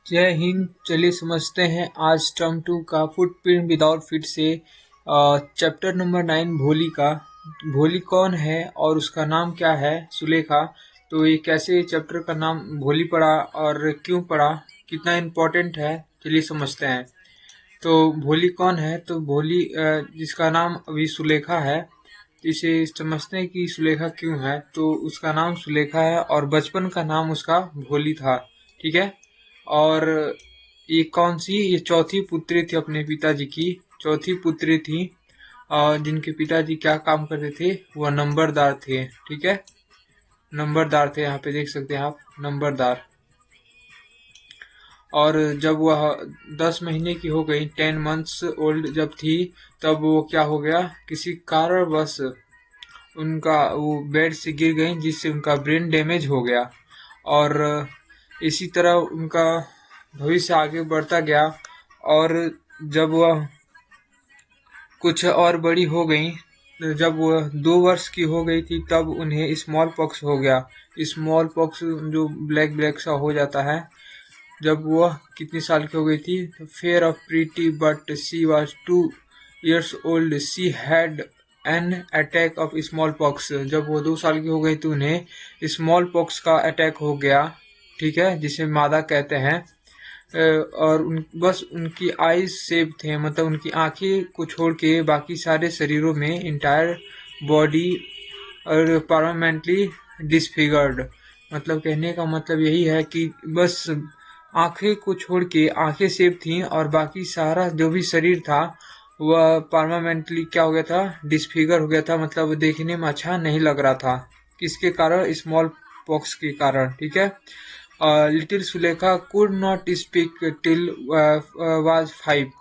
जय हिंद। चलिए समझते हैं आज टर्म 2 का फुटप्रिंट विदाउट फीट से चैप्टर नंबर 9 भोली का। भोली कौन है और उसका नाम क्या है? सुलेखा। तो ये कैसे चैप्टर का नाम भोली पड़ा और क्यों पड़ा, कितना इम्पोर्टेंट है, चलिए समझते हैं। तो भोली कौन है? तो भोली जिसका नाम अभी सुलेखा है, इसे समझते हैं कि सुलेखा क्यों है। तो उसका नाम सुलेखा है और बचपन का नाम उसका भोली था। ठीक है। और ये कौन सी, ये चौथी पुत्री थी अपने पिताजी की, चौथी पुत्री थी। और जिनके पिताजी क्या काम करते थे, वह नंबरदार थे। ठीक है, नंबरदार थे। यहाँ पे देख सकते हैं आप, नंबरदार। और जब वह 10 महीने की हो गई, 10 मंथ्स ओल्ड जब थी, तब वो क्या हो गया, किसी कारणवश उनका वो बेड से गिर गई, जिससे उनका ब्रेन डैमेज हो गया। और इसी तरह उनका भविष्य आगे बढ़ता गया। और जब वह कुछ और बड़ी हो गई, जब वह 2 वर्ष की हो गई थी, तब उन्हें स्मॉल पॉक्स हो गया। स्मॉल पॉक्स जो ब्लैक ब्लैक सा हो जाता है। जब वह कितनी साल की हो गई थी, fair of pretty but she was 2 years old, she had an attack of small pox. जब वो 2 साल की हो गई तो उन्हें स्मॉल पॉक्स का अटैक हो गया। ठीक है, जिसे मादा कहते हैं। और बस उनकी आईज सेव थे, मतलब उनकी आंखें को छोड़ के बाकी सारे शरीरों में इंटायर बॉडी और परमानेंटली डिसफिगर्ड। मतलब कहने का मतलब यही है कि बस आंखें को छोड़ के आंखें सेव थी और बाकी सारा जो भी शरीर था वह परमानेंटली क्या हो गया था, डिसफिगर हो गया था। मतलब देखने में अच्छा नहीं लग रहा था। किसके कारण? स्मॉल पॉक्स के कारण। ठीक है। Little Sulekha could not speak till was 5।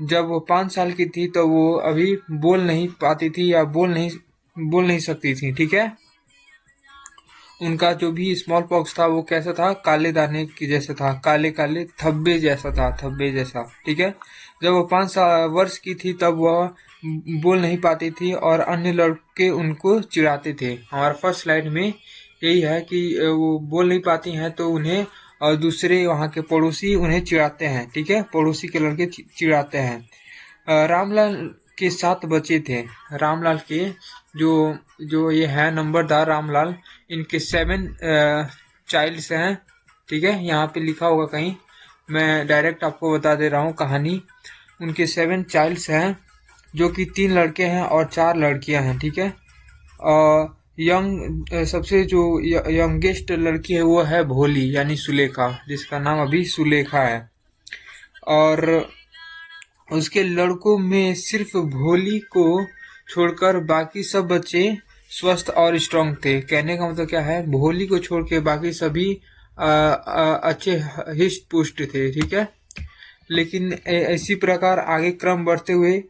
जब वो 5 साल की थी तो वो अभी बोल नहीं पाती थी या बोल नहीं सकती थी। ठीक है। उनका जो भी स्मॉल पॉक्स था वो कैसा था, काले दाने की जैसा था, काले काले धब्बे जैसा था, धब्बे जैसा। ठीक है। जब वो 5 वर्ष की थी तब वह बोल नहीं पाती थी और अन्य लड़के उनको चिढ़ाते थे। हमारा फर्स्ट स्लाइड में यही है कि वो बोल नहीं पाती हैं तो उन्हें और दूसरे वहाँ के पड़ोसी उन्हें चिढ़ाते हैं। ठीक है, पड़ोसी के लड़के चिढ़ाते हैं। रामलाल के 7 बच्चे थे। रामलाल के जो जो ये है नंबरदार रामलाल, इनके 7 चाइल्ड्स हैं। ठीक है, यहाँ पे लिखा होगा कहीं, मैं डायरेक्ट आपको बता दे रहा हूँ कहानी। उनके 7 चाइल्ड्स हैं, जो कि 3 लड़के हैं और 4 लड़कियां हैं। ठीक है। सबसे जो यंगेस्ट लड़की है वो है भोली यानी सुलेखा, जिसका नाम अभी सुलेखा है। और उसके लड़कों में सिर्फ भोली को छोड़कर बाकी सब बच्चे स्वस्थ और स्ट्रांग थे। कहने का मतलब क्या है, भोली को छोड़ के बाकी सभी अच्छे हिस्ट पुष्ट थे। ठीक है। लेकिन इसी प्रकार आगे क्रम बढ़ते हुए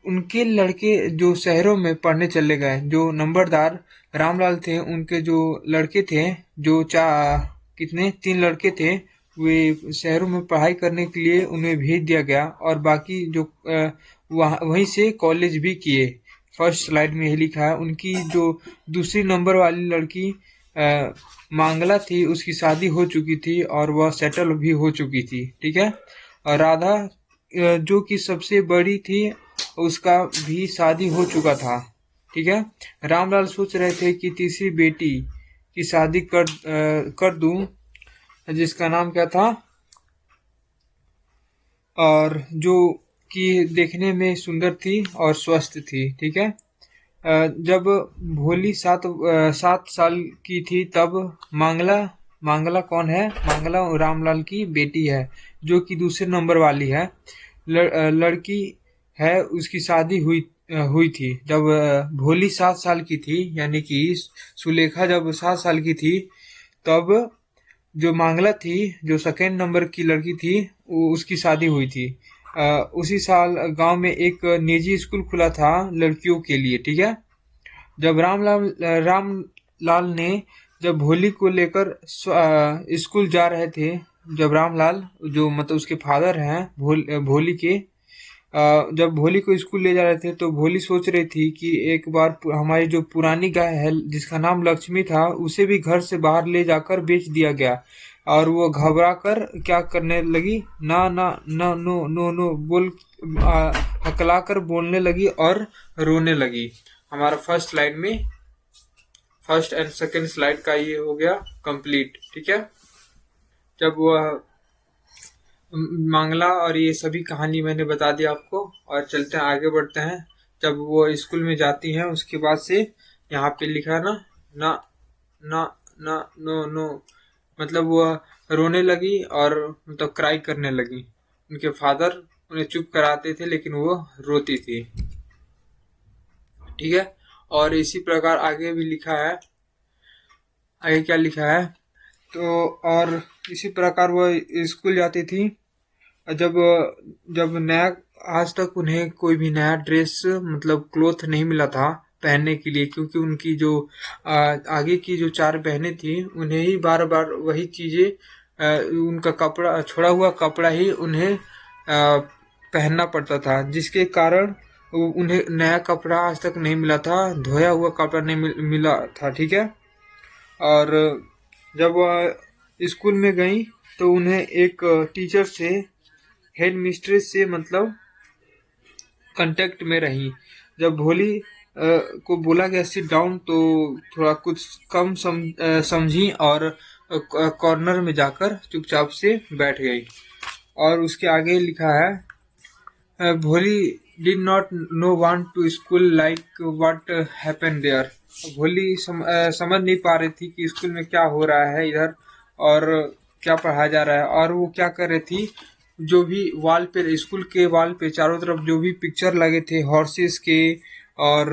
उनके लड़के जो शहरों में पढ़ने चले गए, जो नंबरदार रामलाल थे उनके जो लड़के थे, जो कितने 3 लड़के थे, वे शहरों में पढ़ाई करने के लिए उन्हें भेज दिया गया। और बाकी जो वहीं से कॉलेज भी किए। फर्स्ट स्लाइड में यही लिखा है। उनकी जो दूसरी नंबर वाली लड़की मांगला थी, उसकी शादी हो चुकी थी और वह सेटल भी हो चुकी थी। ठीक है। और राधा जो कि सबसे बड़ी थी, उसका भी शादी हो चुका था। ठीक है। रामलाल सोच रहे थे कि तीसरी बेटी की शादी कर दूं, जिसका नाम क्या था, और जो कि देखने में सुंदर थी और स्वस्थ थी। ठीक है। जब भोली 7 साल की थी तब मांगला, मांगला कौन है? मांगला रामलाल की बेटी है, जो कि दूसरे नंबर वाली है। लड़की है, उसकी शादी हुई थी जब भोली 7 साल की थी, यानी कि सुलेखा जब 7 साल की थी तब जो मांगला थी, जो सेकेंड नंबर की लड़की थी, उसकी शादी हुई थी। उसी साल गांव में एक निजी स्कूल खुला था लड़कियों के लिए। ठीक है। जब रामलाल ने जब भोली को लेकर स्कूल जा रहे थे, जब रामलाल जो मतलब उसके फादर हैं भोली के, जब भोली को स्कूल ले जा रहे थे तो भोली सोच रही थी कि एक बार हमारी जो पुरानी गाय है जिसका नाम लक्ष्मी था, उसे भी घर से बाहर ले जाकर बेच दिया गया, और वो घबरा कर क्या करने लगी, ना ना ना नो नो नो बोल हकला कर बोलने लगी और रोने लगी। हमारा फर्स्ट एंड सेकंड स्लाइड का ये हो गया कंप्लीट। ठीक है, जब वह मांगला और ये सभी कहानी मैंने बता दी आपको, और चलते हैं आगे बढ़ते हैं। जब वो स्कूल में जाती हैं उसके बाद से यहाँ पे लिखा है ना, ना ना ना नो नो, मतलब वो रोने लगी और मतलब क्राई करने लगी। उनके फादर उन्हें चुप कराते थे लेकिन वो रोती थी। ठीक है, और इसी प्रकार आगे भी लिखा है। आगे क्या लिखा है, तो और इसी प्रकार वो स्कूल जाती थी। जब जब नया, आज तक उन्हें कोई भी नया ड्रेस मतलब क्लोथ नहीं मिला था पहनने के लिए, क्योंकि उनकी जो आगे की जो चार बहनें थी उन्हें ही बार बार वही चीजें, उनका कपड़ा, छोड़ा हुआ कपड़ा ही उन्हें पहनना पड़ता था, जिसके कारण उन्हें नया कपड़ा आज तक नहीं मिला था, धोया हुआ कपड़ा नहीं मिला था। ठीक है, और जब वह स्कूल में गई तो उन्हें एक टीचर से, हेड मिस्ट्रेस से मतलब कांटेक्ट में रही। जब भोली को बोला गया सिट डाउन तो थोड़ा कुछ कम समझी और कॉर्नर में जाकर चुपचाप से बैठ गई। और उसके आगे लिखा है, Bholi did not know want to school like what happened there. Bholi समझ नहीं पा रही थी कि स्कूल में क्या हो रहा है इधर, और क्या पढ़ाया जा रहा है। और वो क्या कर रही थी, जो भी वाल पे, स्कूल के वाल पे चारों तरफ जो भी पिक्चर लगे थे हॉर्सेस के और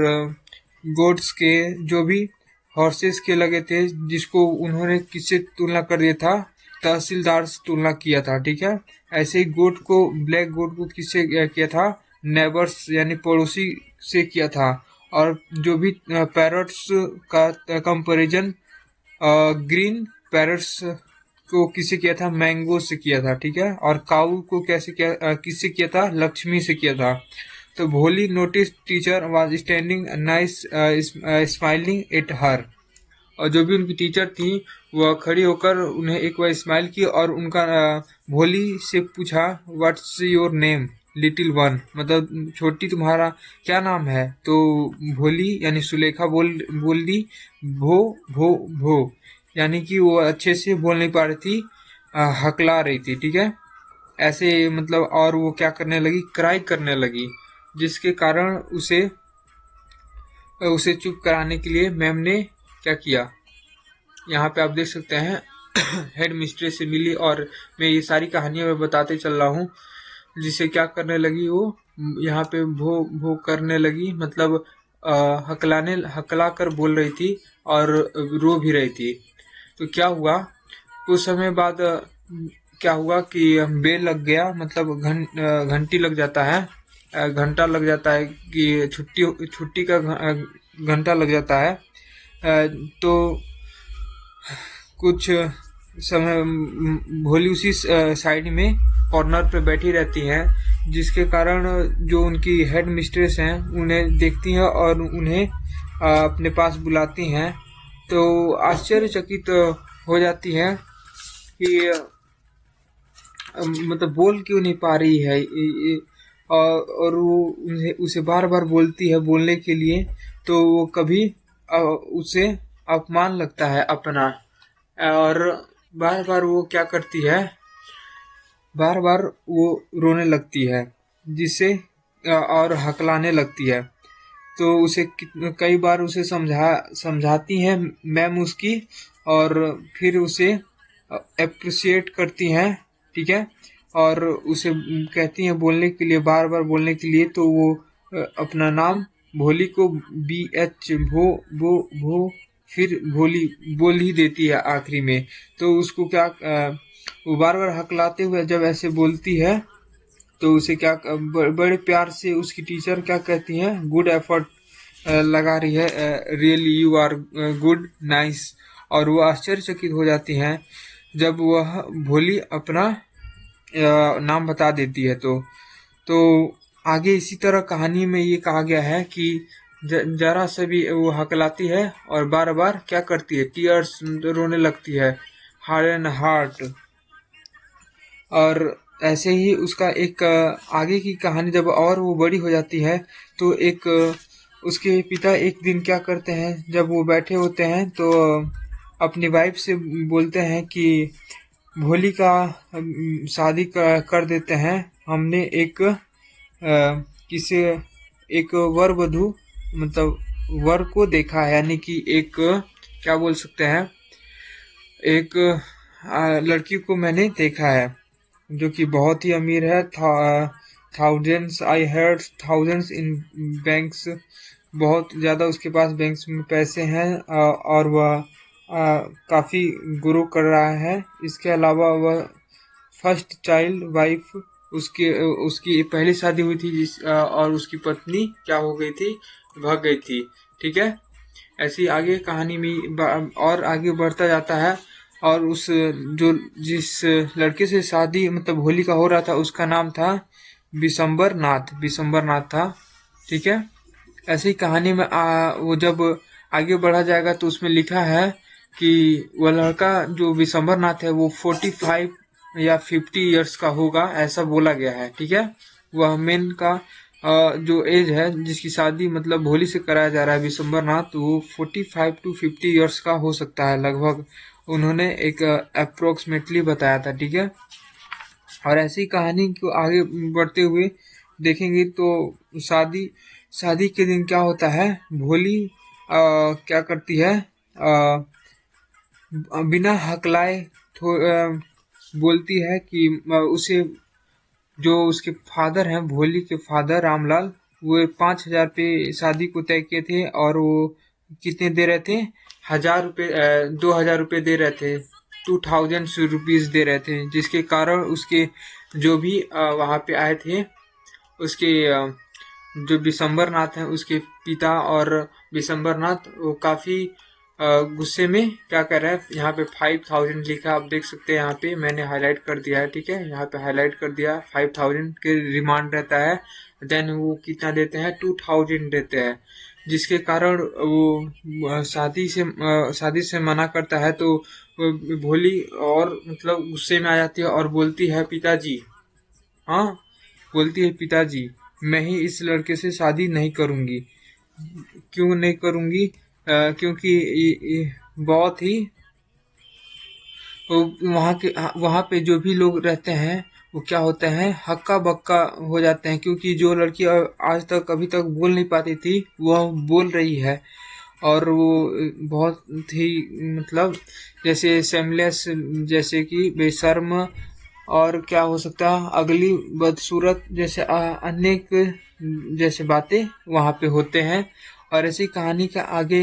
गोट्स के, जो भी हॉर्सेस के लगे थे, जिसको उन्होंने किससे तुलना कर दिया था, तहसीलदार से तुलना किया था। ठीक है, ऐसे ही गोट को, ब्लैक गोट को किससे किया था, नेबर्स यानी पड़ोसी से किया था। और जो भी पैरट्स का कंपैरिजन ग्रीन पैरट्स को किससे किया था, मैंगो से किया था। ठीक है, और काऊ को कैसे किया, किससे किया था, लक्ष्मी से किया था। तो भोली notice teacher was standing nice smiling at her. और जो भी उनकी टीचर थी वह खड़ी होकर उन्हें एक बार स्माइल की और उनका भोली से पूछा, what's your name little one, मतलब छोटी तुम्हारा क्या नाम है। तो भोली यानी सुलेखा बोल दी, भो भो भो, यानी कि वो अच्छे से बोल नहीं पा रही थी, हकला रही थी। ठीक है, ऐसे मतलब, और वो क्या करने लगी, क्राई करने लगी, जिसके कारण उसे उसे चुप कराने के लिए मैम ने क्या किया, यहाँ पे आप देख सकते हैं हेड मिस्ट्रेस से मिली, और मैं ये सारी कहानियां मैं बताते चल रहा हूँ। जिसे क्या करने लगी, वो यहाँ पे भो भो करने लगी, मतलब हकला कर बोल रही थी और रो भी रही थी। तो क्या हुआ, कुछ समय बाद क्या हुआ कि बेल लग गया, मतलब घंटी लग जाता है, घंटा लग जाता है कि छुट्टी का घंटा लग जाता है। तो कुछ समय भोली उसी साइड में कॉर्नर पे बैठी रहती हैं, जिसके कारण जो उनकी हेड मिस्ट्रेस हैं उन्हें देखती हैं और उन्हें अपने पास बुलाती हैं। तो आश्चर्यचकित हो जाती हैं कि मतलब बोल क्यों नहीं पा रही है, और वो उसे बार बार बोलती है बोलने के लिए, तो वो कभी उसे अपमान लगता है अपना, और बार बार वो क्या करती है, बार बार वो रोने लगती है, जिससे और हकलाने लगती है। तो उसे कई बार उसे समझाती हैं मैम उसकी, और फिर उसे अप्रिशिएट करती हैं। ठीक है, और उसे कहती हैं बोलने के लिए, बार बार बोलने के लिए, तो वो अपना नाम भोली को BH भो फिर भोली बोल ही देती है आखिरी में। तो उसको क्या वो बार बार हकलाते हुए जब ऐसे बोलती है, तो उसे क्या बड़े प्यार से उसकी टीचर क्या कहती हैं, गुड एफर्ट लगा रही है, really you are good nice. और वो आश्चर्यचकित हो जाती हैं जब वह भोली अपना नाम बता देती है। तो आगे इसी तरह कहानी में ये कहा गया है कि जरा से भी वो हकलाती है और बार बार क्या करती है, टीयर्स रोने लगती है, हार्डन हार्ट। और ऐसे ही उसका एक आगे की कहानी जब और वो बड़ी हो जाती है तो एक उसके पिता एक दिन क्या करते हैं, जब वो बैठे होते हैं तो अपनी वाइफ से बोलते हैं कि भोली का शादी कर देते हैं। हमने एक किसी एक वर वधु मतलब वर को देखा है, यानी कि एक क्या बोल सकते हैं, एक लड़की को मैंने देखा है जो कि बहुत ही अमीर है। थाउजेंड्स आई हेard थाउजेंड्स इन बैंक्स, बहुत ज़्यादा उसके पास बैंक्स में पैसे हैं और वह काफ़ी ग्रो कर रहा है। इसके अलावा वह फर्स्ट चाइल्ड वाइफ, उसकी उसकी पहली शादी हुई थी और उसकी पत्नी क्या हो गई थी, भाग गई थी। ठीक है, ऐसी आगे कहानी में और आगे बढ़ता जाता है। और उस जो जिस लड़के से शादी मतलब होली का हो रहा था उसका नाम था बिशंबर नाथ था। ठीक है, ऐसी कहानी में वो जब आगे बढ़ा जाएगा तो उसमें लिखा है कि वह लड़का जो बिशंबर नाथ है वो 45 या 50 इयर्स का होगा, ऐसा बोला गया है। ठीक है, वह मेन का जो एज है जिसकी शादी मतलब भोली से कराया जा रहा है बिशंबर नाथ, वो 45 to 50 इयर्स का हो सकता है लगभग, उन्होंने एक अप्रोक्सीमेटली बताया था। ठीक है, और ऐसी कहानी को आगे बढ़ते हुए देखेंगे तो शादी शादी के दिन क्या होता है, भोली क्या करती है, बिना हकलाए बोलती है कि उसे जो उसके फादर हैं, भोली के फादर रामलाल, वो 5,000 पे शादी को तय किए थे और वो कितने दे रहे थे, 1,000 रुपये 2,000 रुपये दे रहे थे, 2,000 रुपीज दे रहे थे, जिसके कारण उसके जो भी वहाँ पे आए थे उसके जो बिशंबर नाथ हैं उसके पिता और बिशंबर नाथ वो काफी गुस्से में क्या कर रहा है, यहाँ पे 5,000 लिखा आप देख सकते हैं, यहाँ पे मैंने हाईलाइट कर दिया है। ठीक है, यहाँ पे हाईलाइट कर दिया, 5,000 के रिमांड रहता है। देन वो कितना देते हैं, 2,000 देते हैं, जिसके कारण वो शादी से मना करता है। तो भोली और मतलब गुस्से में आ जाती है और बोलती है पिताजी, हाँ बोलती है पिताजी मैं ही इस लड़के से शादी नहीं करूंगी। क्यों नहीं करूंगी, क्योंकि बहुत ही वहाँ पे जो भी लोग रहते हैं वो क्या होते हैं, हक्का बक्का हो जाते हैं, क्योंकि जो लड़की आज तक अभी तक बोल नहीं पाती थी वह बोल रही है। और वो बहुत ही मतलब जैसे सेमलेस, जैसे कि बेशर्म, और क्या हो सकता है अगली बदसूरत, जैसे अनेक जैसे बातें वहाँ पे होते हैं। और ऐसी कहानी का आगे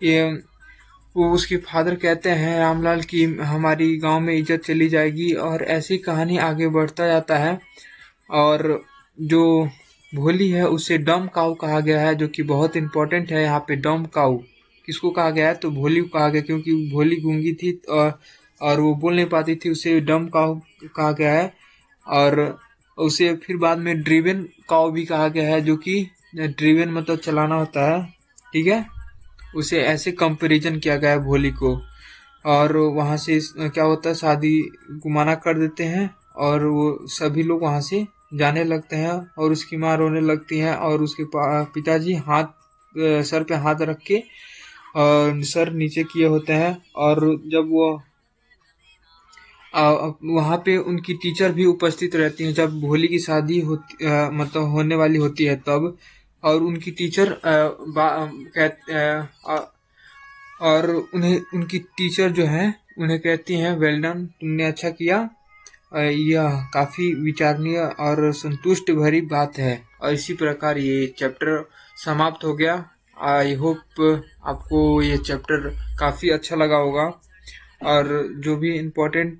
ये वो उसके फादर कहते हैं रामलाल की हमारी गांव में इज्जत चली जाएगी, और ऐसी कहानी आगे बढ़ता जाता है। और जो भोली है उसे डम काऊ कहा गया है, जो कि बहुत इंपॉर्टेंट है। यहाँ पे डम काऊ किसको कहा गया है, तो भोली को कहा गया, क्योंकि भोली गूंगी थी और वो बोल नहीं पाती थी, उसे डम काऊ कहा गया है। और उसे फिर बाद में ड्रिवन काऊ भी कहा गया है, जो कि ड्रिवन मतलब चलाना होता है। ठीक है, उसे ऐसे कंपैरिजन किया गया है भोली को। और वहां से क्या होता है, शादी को मना कर देते हैं और वो सभी लोग वहां से जाने लगते हैं और उसकी माँ रोने लगती है और उसके पिताजी सर पे हाथ रख के और सर नीचे किए होते हैं। और जब वो वहाँ पे उनकी टीचर भी उपस्थित रहती हैं जब भोली की शादी मतलब होने वाली होती है तब। और उनकी टीचर और उनकी टीचर जो है उन्हें कहती हैं वेल डन, तुमने अच्छा किया, यह काफी विचारणीय और संतुष्ट भरी बात है। और इसी प्रकार ये चैप्टर समाप्त हो गया। आई होप आपको ये चैप्टर काफी अच्छा लगा होगा। और जो भी इम्पोर्टेंट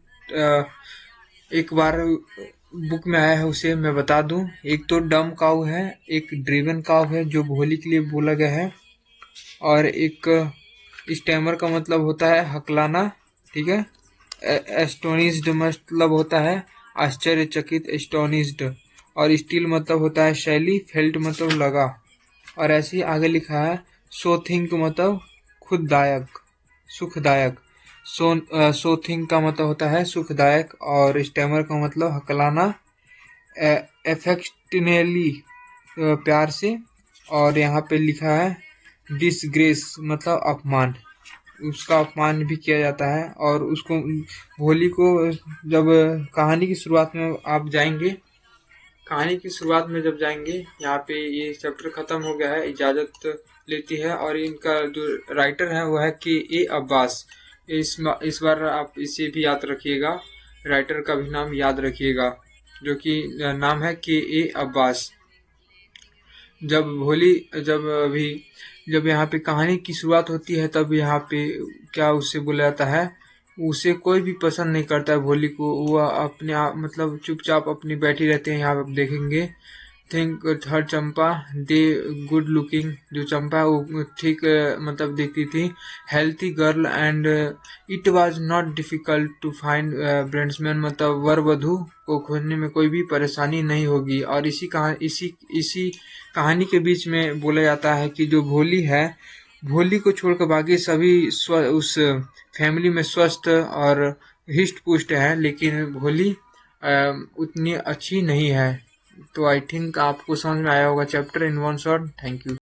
एक बार बुक में आया है उसे मैं बता दूं। एक तो डम काऊ है, एक ड्रिवन काऊ है जो भोली के लिए बोला गया है, और एक स्टैमर का मतलब होता है हकलाना। ठीक है, एस्टोनिस्ड मतलब होता है आश्चर्यचकित, एस्टोनिस्ड। और स्टील मतलब होता है शैली, फेल्ट मतलब लगा। और ऐसे ही आगे लिखा है सो थिंक मतलब खुददायक, सुखदायक। सोथिंग का मतलब होता है सुखदायक, और स्टैमर का मतलब हकलाना, एफेक्शनेटली प्यार से। और यहाँ पे लिखा है डिसग्रेस मतलब अपमान, उसका अपमान भी किया जाता है। और उसको भोली को जब कहानी की शुरुआत में आप जाएंगे, कहानी की शुरुआत में जब जाएंगे, यहाँ पे ये चैप्टर खत्म हो गया है, इजाजत लेती है। और इनका जो राइटर है वो है के. ए. अब्बास। इस बार आप इसे भी याद रखिएगा, राइटर का भी नाम याद रखिएगा, जो कि नाम है के. ए. अब्बास। जब भोली जब अभी जब यहाँ पे कहानी की शुरुआत होती है, तब यहाँ पे क्या उसे बोला जाता है, उसे कोई भी पसंद नहीं करता है भोली को। वह अपने आप मतलब चुपचाप अपनी बैठी रहते हैं। यहाँ पे आप देखेंगे, think third Champa they good looking, जो चंपा है वो ठीक मतलब दिखती थी, healthy girl, and it was not difficult to find bridesman, मतलब वर वधु को खोजने में कोई भी परेशानी नहीं होगी। और इसी कहानी के बीच में बोला जाता है कि जो भोली है, भोली को छोड़कर बाकी सभी उस फैमिली में स्वस्थ और हिष्ट पुष्ट है, लेकिन भोली उतनी अच्छी नहीं है। तो आई थिंक आपको समझ में आया होगा chapter in one shot. Thank you.